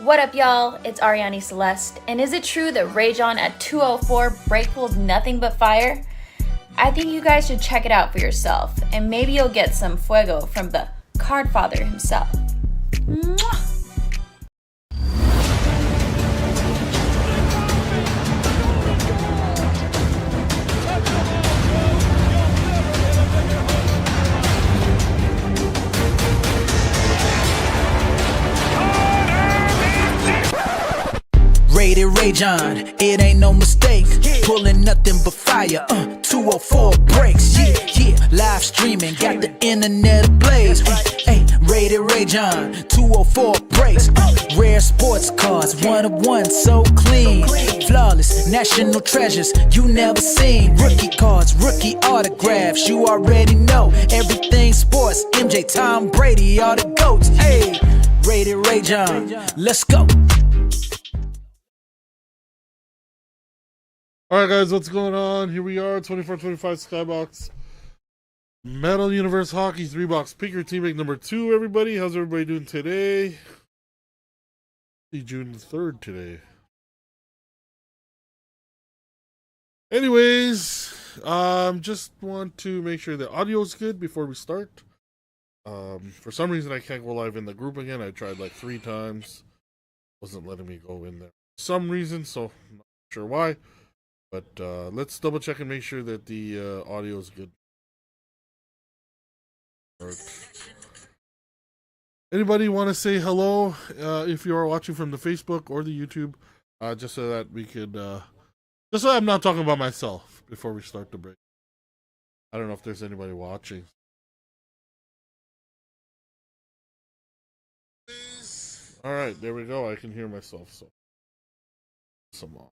What up, y'all? It's Ariane Celeste, and is it true that Rage On at 204 break holds nothing but fire? I think you guys should check it out for yourself, and maybe you'll get some fuego from the card father himself. Mwah! Rated Rage On, it ain't no mistake. Pulling nothing but fire, 204 breaks, yeah. Live streaming, got the internet ablaze. Hey, Rated Rage On, 204 breaks. Rare sports cars, one of one, so clean. Flawless, national treasures you never seen. Rookie cards, rookie autographs, you already know. Everything sports, MJ, Tom Brady, all the GOATs. Hey, Rated Rage On, let's go. Alright guys, what's going on? Here we are, 24-25 Skybox Metal Universe Hockey 3-box pick your team break number 2, everybody. How's everybody doing today? June 3rd today. Anyways, just want to make sure the audio is good before we start. For some reason I can't go live in the group again. I tried like 3 times. Wasn't letting me go in there for some reason, so I'm not sure why. But let's double check and make sure that the audio is good. Anybody want to say hello if you are watching from the Facebook or the YouTube, just so that we could, just so I'm not talking about myself before we start the break. I don't know if there's anybody watching. All right, there we go. I can hear myself. So, some off.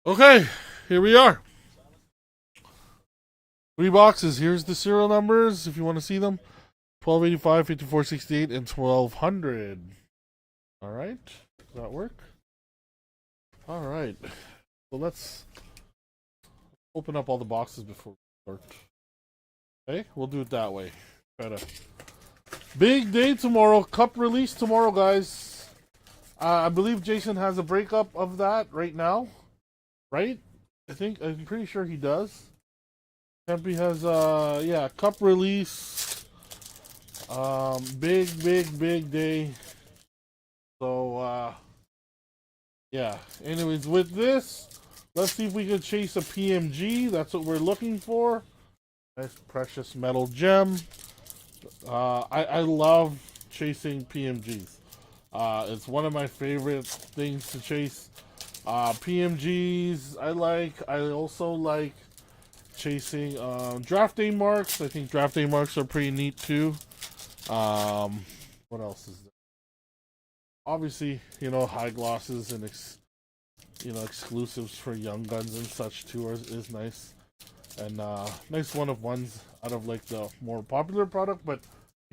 Okay, here we are. 3 boxes. Here's the serial numbers if you want to see them. 1285, 5468, and 1200. All right, does that work? All right, so let's open up all the boxes before we start. Okay, we'll do it that way. Got a big day tomorrow. Cup release tomorrow, guys. I believe Jason has a breakup of that right now. Right? I'm pretty sure he does. Tempe has cup release. Big day. So yeah. Anyways, with this, let's see if we can chase a PMG. That's what we're looking for. Nice precious metal gem. I love chasing PMGs. It's one of my favorite things to chase. PMGs I also like chasing draft day marks. I think draft day marks are pretty neat too. What else is there? Obviously, high glosses and exclusives for Young Guns and such too is nice. And nice one of ones out of like the more popular product, but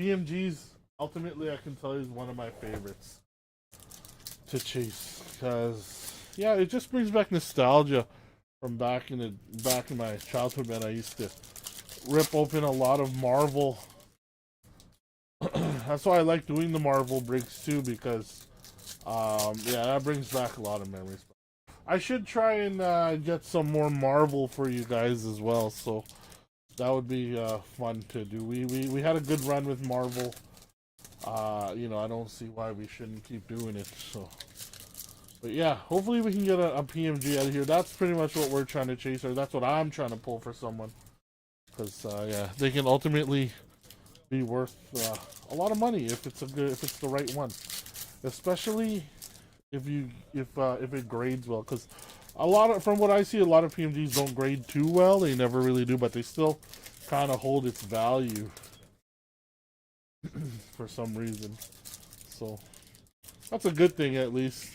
PMGs ultimately I can tell you is one of my favorites to chase because yeah, it just brings back nostalgia from back in my childhood, man. I used to rip open a lot of Marvel. That's why I like doing the Marvel breaks too, because that brings back a lot of memories. I should try and get some more Marvel for you guys as well, so that would be fun to do. We had a good run with Marvel. I don't see why we shouldn't keep doing it. So. But yeah, hopefully we can get a PMG out of here. That's pretty much what we're trying to chase, or that's what I'm trying to pull for someone. Because they can ultimately be worth a lot of money if it's the right one, especially if it grades well. Because from what I see, a lot of PMGs don't grade too well. They never really do, but they still kind of hold its value for some reason. So that's a good thing, at least.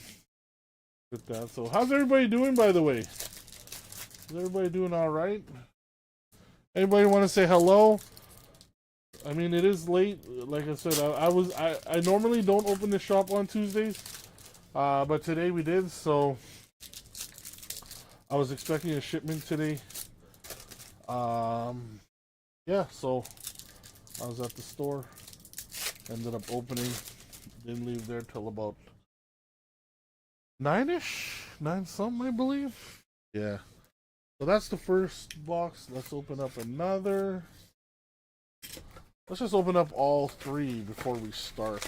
With that. So how's everybody doing, by the way? Is everybody doing all right? Anybody want to say hello? I mean, it is late. Like I said, I normally don't open the shop on Tuesdays, but today we did. So I was expecting a shipment today. Yeah. So I was at the store. Ended up opening. Didn't leave there till about 9-ish? 9 something, I believe. Yeah. So that's the first box. Let's open up another. Let's just open up all 3 before we start.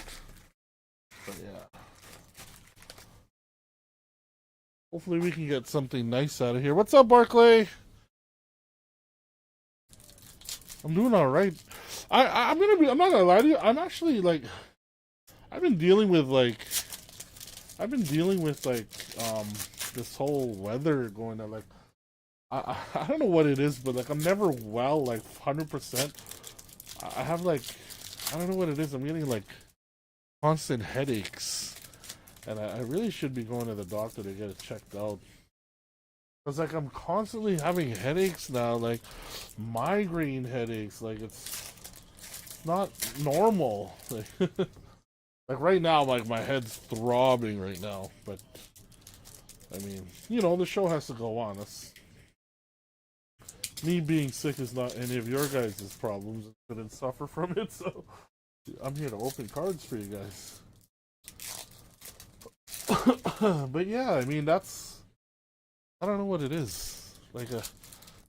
But yeah. Hopefully we can get something nice out of here. What's up, Barclay? I'm doing alright. I'm not gonna lie to you, I'm actually like, I've been dealing with this whole weather going on. Like, I don't know what it is, but like I'm never well, like 100%. I have like, I don't know what it is. I'm getting like constant headaches, and I really should be going to the doctor to get it checked out. Cause like I'm constantly having headaches now, like migraine headaches. Like it's not normal. Like right now, like my head's throbbing right now. But I mean, you know, the show has to go on. Me being sick is not any of your guys' problems. I couldn't suffer from it, so I'm here to open cards for you guys. But yeah, I mean, I don't know what it is. Like,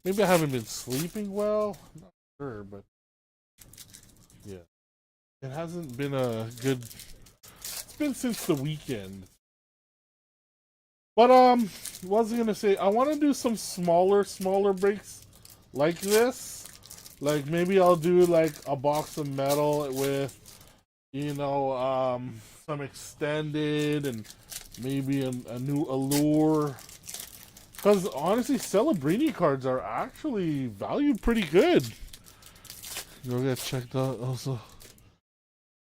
maybe I haven't been sleeping well. I'm not sure, but yeah, it hasn't been a good. It's been since the weekend. But what was I gonna say? I want to do some smaller breaks like this. Like maybe I'll do like a box of metal with, you know, some extended and maybe a new allure. Because honestly, Celebrini cards are actually valued pretty good. Go get checked out also.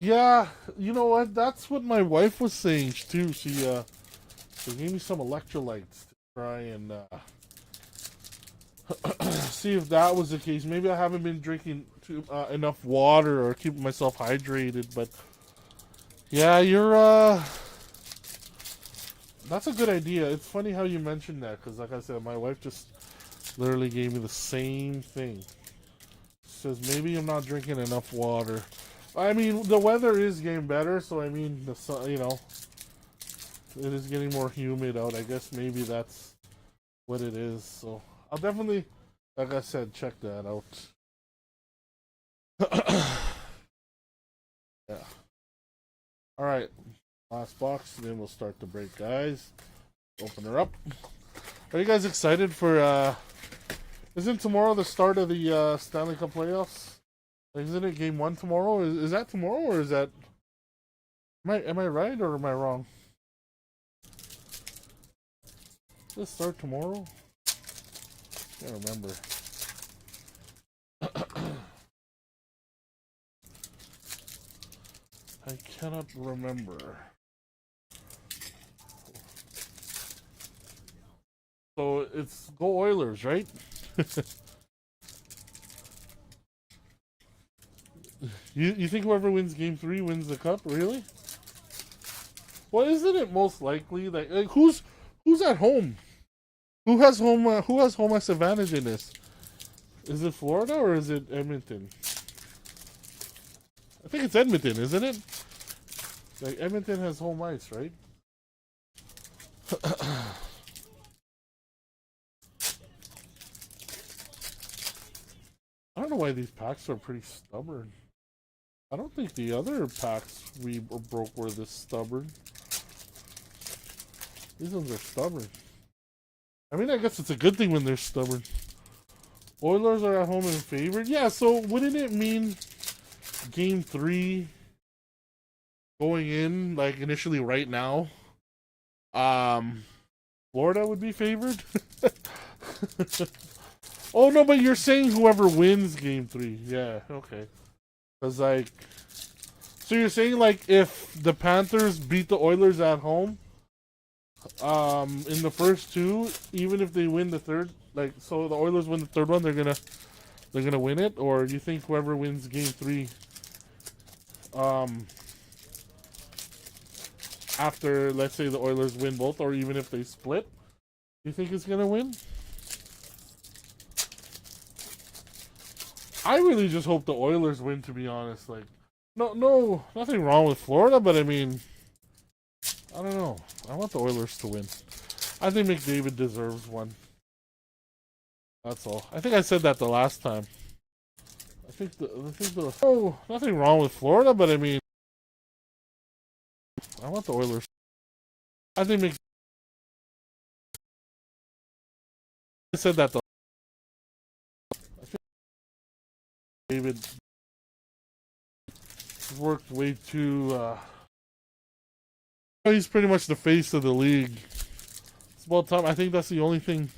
Yeah, you know what? That's what my wife was saying too. She gave me some electrolytes to try and see if that was the case. Maybe I haven't been drinking enough water or keeping myself hydrated. But yeah, that's a good idea. It's funny how you mentioned that, because like I said, my wife just literally gave me the same thing. She says maybe I'm not drinking enough water. I mean, the weather is getting better, so I mean, the sun, you know, it is getting more humid out. I guess maybe that's what it is. So I'll definitely, like I said, check that out. Yeah. All right. Last box, and then we'll start the break, guys. Open her up. Are you guys excited for, isn't tomorrow the start of the Stanley Cup playoffs? Isn't it game 1 tomorrow? Is that tomorrow, or is that... Am I right, or am I wrong? Does it start tomorrow? Can't remember. I cannot remember. So it's go Oilers, right? You think whoever wins Game 3 wins the cup? Really? Well, isn't it most likely that who's at home? Who has home ice advantage in this? Is it Florida or is it Edmonton? I think it's Edmonton, isn't it? Like Edmonton has home ice, right? I don't know why these packs are pretty stubborn. I don't think the other packs we broke were this stubborn. These ones are stubborn. I mean, I guess it's a good thing when they're stubborn. Oilers are at home and favored. Yeah, so wouldn't it mean Game 3 going in, like, initially right now, Florida would be favored? Oh, no, but you're saying whoever wins Game 3. Yeah, okay. Because, like... So you're saying, like, if the Panthers beat the Oilers at home, in the first 2, even if they win the third, like, so the Oilers win the third one, they're gonna win it? Or do you think whoever wins Game 3, after, let's say, the Oilers win both, or even if they split, do you think it's gonna win? I really just hope the Oilers win, to be honest. Like, nothing wrong with Florida, but I mean, I don't know. I want the Oilers to win. I think McDavid deserves one. That's all. I think I said that the last time. Nothing wrong with Florida, but I mean, I want the Oilers. I think I said that the. I think David worked way too. He's pretty much the face of the league. It's about time. I think that's the only thing.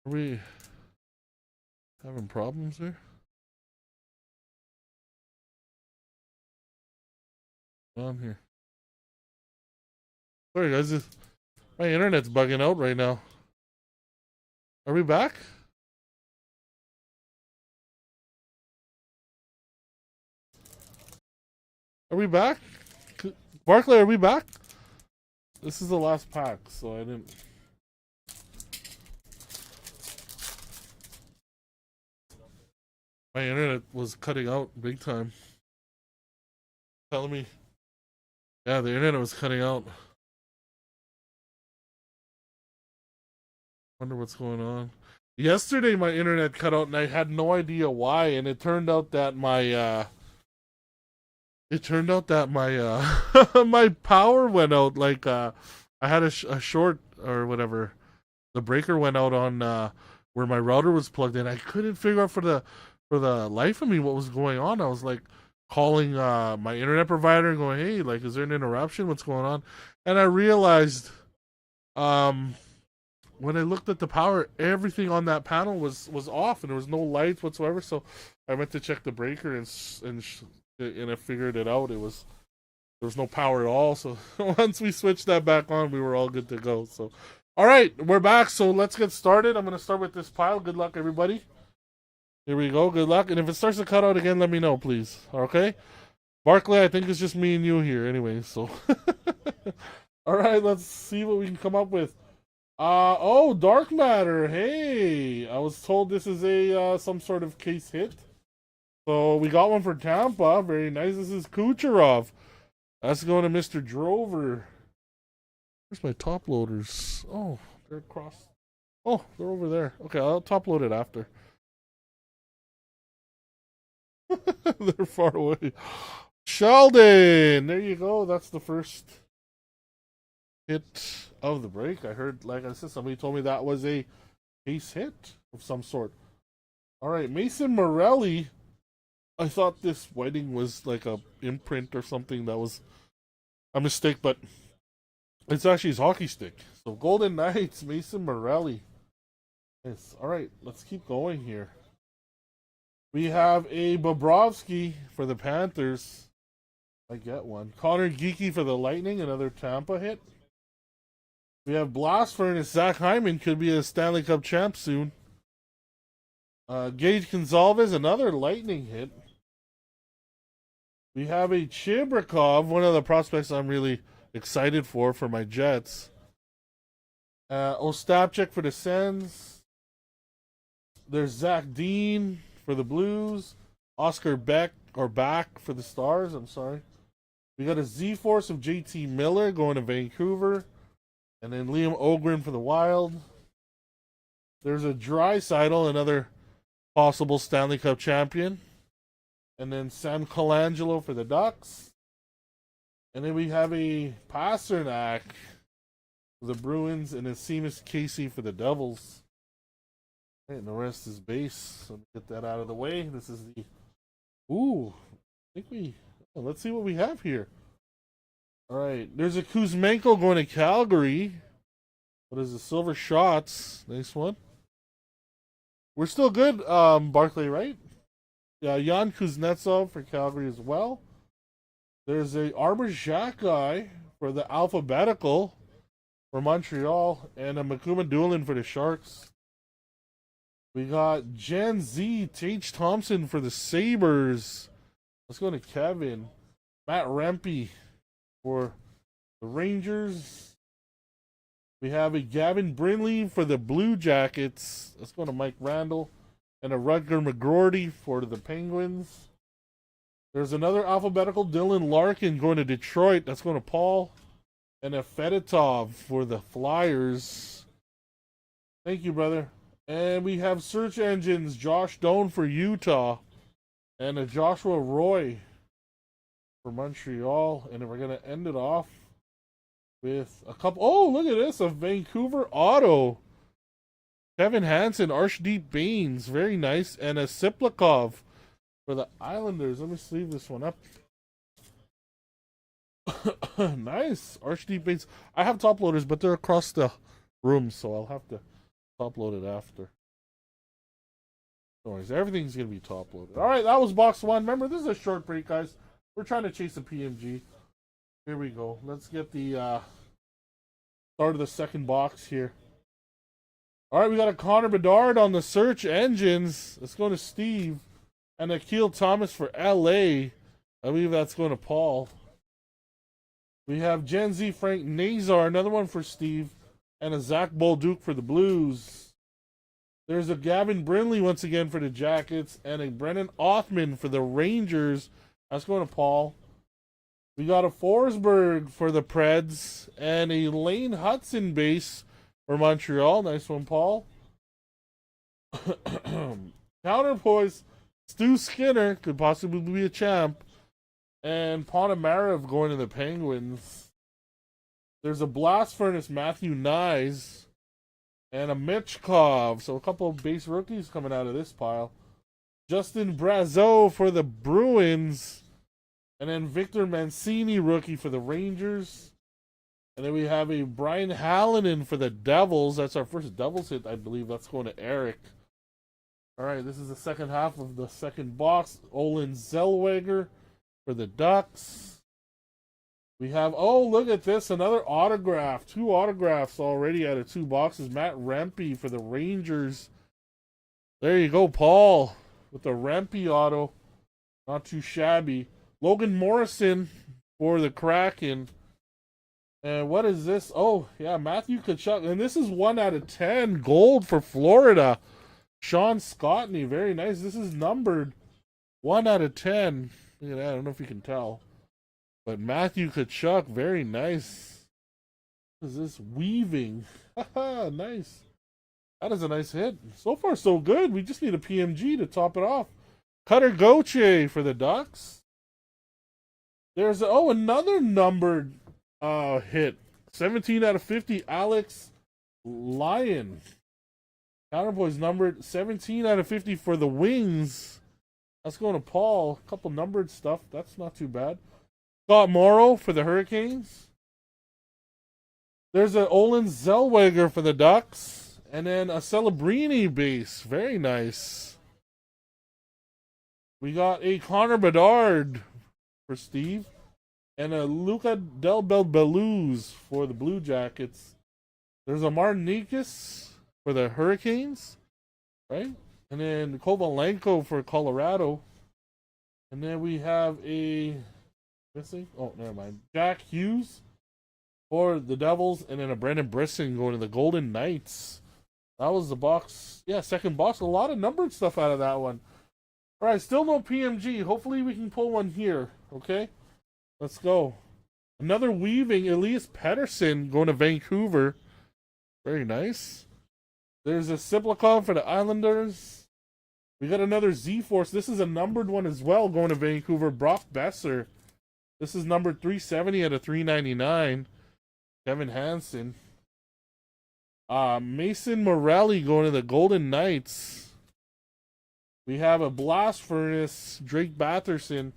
Are we having problems here? On here. Sorry guys, my internet's bugging out right now. Are we back? Are we back? Barclay, are we back? This is the last pack, so I didn't. My internet was cutting out big time. Telling me. Yeah, the internet was cutting out. Wonder what's going on. Yesterday my internet cut out and I had no idea why, and it turned out that my my power went out. Like I had a short or whatever. The breaker went out on where my router was plugged in. I couldn't figure out for the life of me what was going on. I was like calling my internet provider and going, "Hey, like, is there an interruption? What's going on?" And I realized when I looked at the power, everything on that panel was off and there was no lights whatsoever. So I went to check the breaker and I figured it out. There was no power at all. So once we switched that back on, we were all good to go. So all right, we're back. So let's get started. I'm gonna start with this pile. Good luck, everybody. Here we go. Good luck. And if it starts to cut out again, let me know, please. Okay? Barclay, I think it's just me and you here anyway, so. All right, let's see what we can come up with. Oh, Dark Matter. Hey, I was told this is a some sort of case hit. So we got one for Tampa. Very nice. This is Kucherov. That's going to Mr. Drover. Where's my top loaders? Oh, they're across. Oh, they're over there. Okay, I'll top load it after. They're far away. Sheldon! There you go. That's the first hit of the break. I heard, like I said, somebody told me that was a case hit of some sort. Alright, Mason Morelli. I thought this wedding was like a imprint or something. That was a mistake, but it's actually his hockey stick. So Golden Knights, Mason Morelli. Yes. Alright, let's keep going here. We have a Bobrovsky for the Panthers. I get one. Connor Geeky for the Lightning, another Tampa hit. We have Blast Furnace. Zach Hyman could be a Stanley Cup champ soon. Gage Gonzalez, another Lightning hit. We have a Chibrikov, one of the prospects I'm really excited for my Jets. Ostapchuk for the Sens. There's Zach Dean for the Blues. Oscar Back for the Stars. I'm sorry. We got a Z-Force of JT Miller going to Vancouver. And then Liam Ogren for the Wild. There's a Draisaitl, another possible Stanley Cup champion. And then Sam Colangelo for the Ducks. And then we have a Pasternak for the Bruins and a Seamus Casey for the Devils. And the rest is base. So get that out of the way. This is the. Ooh, I think let's see what we have here. All right, there's a Kuzmenko going to Calgary. What is the Silver Shots? Nice one. We're still good, Barclay, right? Yeah, Jan Kuznetsov for Calgary as well. There's a Arbor Xhekaj for the Alphabetical for Montreal, and a Makuma Doolin for the Sharks. We got Gen Z, Tage Thompson for the Sabres. Let's go to Kevin. Matt Rempe for the Rangers. We have a Gavin Brindley for the Blue Jackets. Let's go to Mike Randall. And a Rutger McGroarty for the Penguins. There's another alphabetical Dylan Larkin going to Detroit. That's going to Paul. And a Fedotov for the Flyers. Thank you, brother. And we have search engines. Josh Doan for Utah. And a Joshua Roy for Montreal. And then we're going to end it off with a couple. Oh, look at this. A Vancouver auto. Kevin Hansen, Arshdeep Baines. Very nice. And a Siplikov for the Islanders. Let me sleeve this one up. Nice. Arshdeep Baines. I have top loaders, but they're across the room, so I'll have to top load it after. No worries. Everything's going to be top loaded. All right, that was box one. Remember, this is a short break, guys. We're trying to chase a PMG. Here we go. Let's get the start of the second box here. All right, we got a Connor Bedard on the search engines. Let's go to Steve. And Akil Thomas for LA. I believe that's going to Paul. We have Gen Z Frank Nazar, another one for Steve. And a Zach Bolduc for the Blues. There's a Gavin Brindley once again for the Jackets. And a Brennan Othman for the Rangers. That's going to Paul. We got a Forsberg for the Preds. And a Lane Hudson base for Montreal. Nice one, Paul. Counterpoise. Stu Skinner could possibly be a champ. And Ponomarev going to the Penguins. There's a Blast Furnace Matthew Nyes. And a Michkov. So a couple of base rookies coming out of this pile. Justin Brazeau for the Bruins. And then Victor Mancini, rookie for the Rangers. And then we have a Brian Hallinan for the Devils. That's our first Devils hit, I believe. That's going to Eric. All right, this is the second half of the second box. Olin Zellweger for the Ducks. We have, oh, look at this. Another autograph. 2 autographs already out of 2 boxes. Matt Rempe for the Rangers. There you go, Paul, with the Rempe auto. Not too shabby. Logan Morrison for the Kraken. And what is this? Oh, yeah, Matthew Tkachuk. And this is 1 out of 10. Gold for Florida. Sean Scottney. Very nice. This is numbered 1 out of 10. Look at that. I don't know if you can tell. But Matthew Tkachuk. Very nice. What is this? Weaving. Nice. That is a nice hit. So far, so good. We just need a PMG to top it off. Cutter Gauthier for the Ducks. There's, another numbered hit. 17 out of 50, Alex Lyon. Counterpoise numbered 17 out of 50 for the Wings. That's going to Paul. A couple numbered stuff. That's not too bad. Scott Morrow for the Hurricanes. There's an Olin Zellweger for the Ducks. And then a Celebrini base. Very nice. We got a Connor Bedard for Steve. And a Luca Del Beluz for the Blue Jackets. There's a Martin Nikis for the Hurricanes, right? And then Kovalenko for Colorado. And then we have a never mind. Jack Hughes for the Devils, and then a Brendan Brisson going to the Golden Knights. That was the box. Yeah, second box. A lot of numbered stuff out of that one. All right, still no PMG. Hopefully we can pull one here, okay? Let's go. Another weaving. Elias Pettersson going to Vancouver. Very nice. There's a Siplikov for the Islanders. We got another Z-Force. This is a numbered one as well going to Vancouver. Brock Besser. This is numbered 370 out of 399. Kevin Hansen. Mason Morelli going to the Golden Knights. We have a Blast Furnace. Drake Batherson.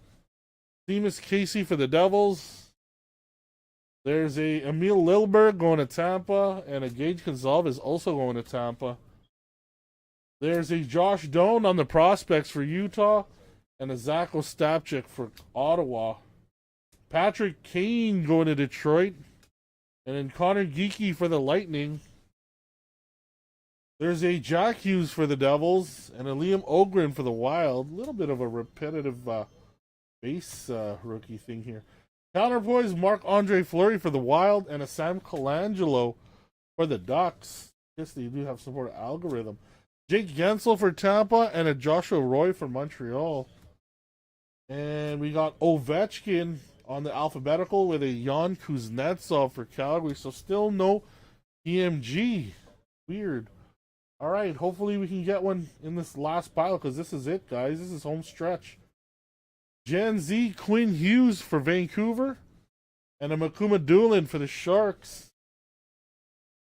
Seamus Casey for the Devils. There's a Emil Lilberg going to Tampa, and a Gage Gonzalez also going to Tampa. There's a Josh Doan on the prospects for Utah, and a Zach Ostapchuk for Ottawa. Patrick Kane going to Detroit, and then Connor Geeky for the Lightning. There's a Jack Hughes for the Devils, and a Liam Ogren for the Wild. A little bit of a repetitive base rookie thing here. Counterpoise, Marc-Andre Fleury for the Wild, and a Sam Colangelo for the Ducks. Yes, they do have some sort of algorithm. Jake Gensel for Tampa and a Joshua Roy for Montreal. And we got Ovechkin on the alphabetical with a Jan Kuznetsov for Calgary. So still no PMG. Weird. All right, hopefully we can get one in this last pile because this is it, guys. This is home stretch. Gen Z Quinn Hughes for Vancouver and a Makuma Doolin for the Sharks.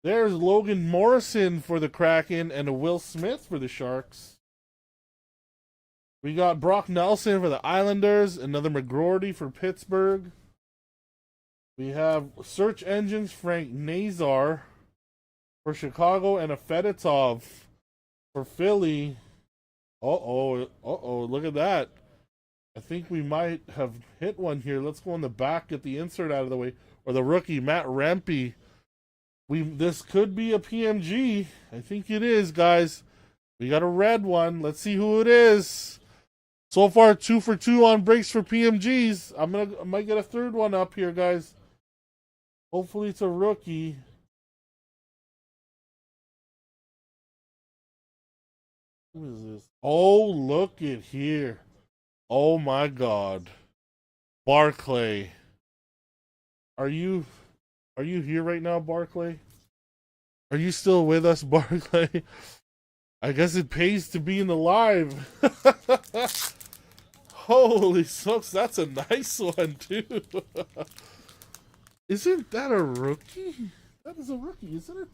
There's Logan Morrison for the Kraken and a Will Smith for the Sharks. We got Brock Nelson for the Islanders, another McGroarty for Pittsburgh. We have Search Engines Frank Nazar for Chicago and a Fedotov for Philly. Look at that. I think we might have hit one here. Let's go on the back, get the insert out of the way. Or the rookie, Matt Rempe. This could be a PMG. I think it is, guys. We got a red one. Let's see who it is. So far, 2 for 2 on breaks for PMGs. I might get a third one up here, guys. Hopefully it's a rookie. Who is this? Oh, look at here. Oh my God. Barclay. Are you here right now, Barclay? Are you still with us, Barclay? I guess it pays to be in the live. Holy smokes, that's a nice one too. Isn't that a rookie? That is a rookie, isn't it?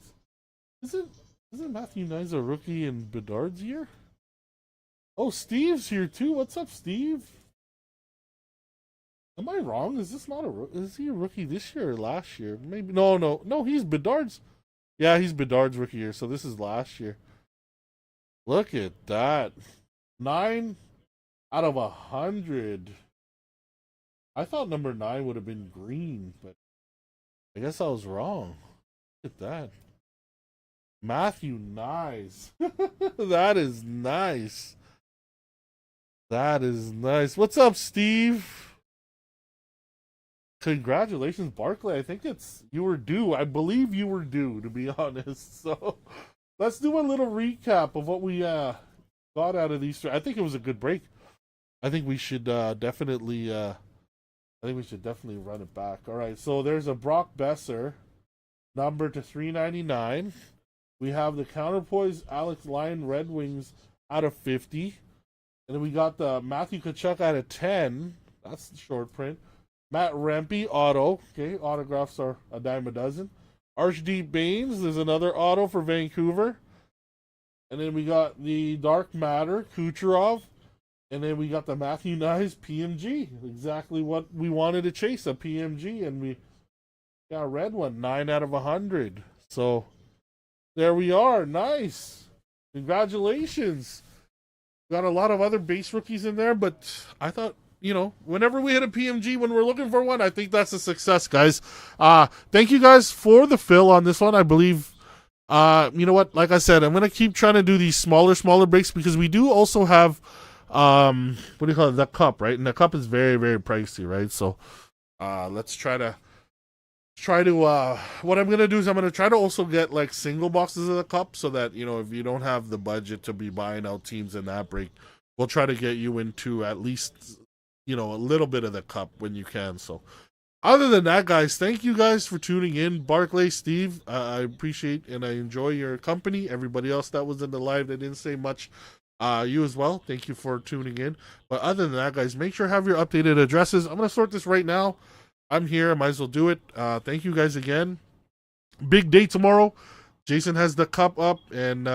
Isn't Matthew Nyes a rookie in Bedard's year? Oh, Steve's here too. What's up, Steve? Am I wrong? Is this not is he a rookie this year or last year? Maybe no, he's Bedard's. Yeah, he's Bedard's rookie year, so this is last year. Look at that. 9 out of 100. I thought number 9 would have been green, but I guess I was wrong. Look at that. Matthew Nyes. That is nice. That is nice. What's up, Steve? Congratulations, Barclay. I think you were due. I believe you were due, to be honest. So let's do a little recap of what we got out of these three. I think it was a good break. I think we should definitely run it back. All right, so there's a Brock Besser number to 399. We have the Counterpoise Alex Lyon Red Wings out of 50. And then we got the Matthew Tkachuk out of 10. That's the short print. Matt Rempe, auto. Okay, autographs are a dime a dozen. Archdeep Baines, there's another auto for Vancouver. And then we got the Dark Matter, Kucherov. And then we got the Matthew Nyes PMG. Exactly what we wanted to chase, a PMG. And we got a red one, 9 out of 100. So there we are. Nice. Congratulations. Got a lot of other base rookies in there, but I thought, whenever we hit a PMG when we're looking for one, I think that's a success, guys. Thank you guys for the fill on this one. I believe, you know what? Like I said, I'm going to keep trying to do these smaller breaks because we do also have, what do you call it? The cup, right? And the cup is very, very pricey, right? So, let's try to, what I'm going to do is I'm going to try to also get like single boxes of the cup so that, if you don't have the budget to be buying out teams in that break, we'll try to get you into at least, a little bit of the cup when you can. So other than that, guys, thank you guys for tuning in. Barclay, Steve, I appreciate and I enjoy your company. Everybody else that was in the live that didn't say much, you as well. Thank you for tuning in. But other than that, guys, make sure you have your updated addresses. I'm going to sort this right now. I'm here. I might as well do it. Thank you guys again. Big day tomorrow. Jason has the cup up, and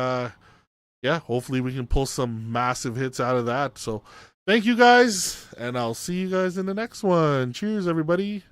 hopefully we can pull some massive hits out of that. So thank you guys, and I'll see you guys in the next one. Cheers, everybody.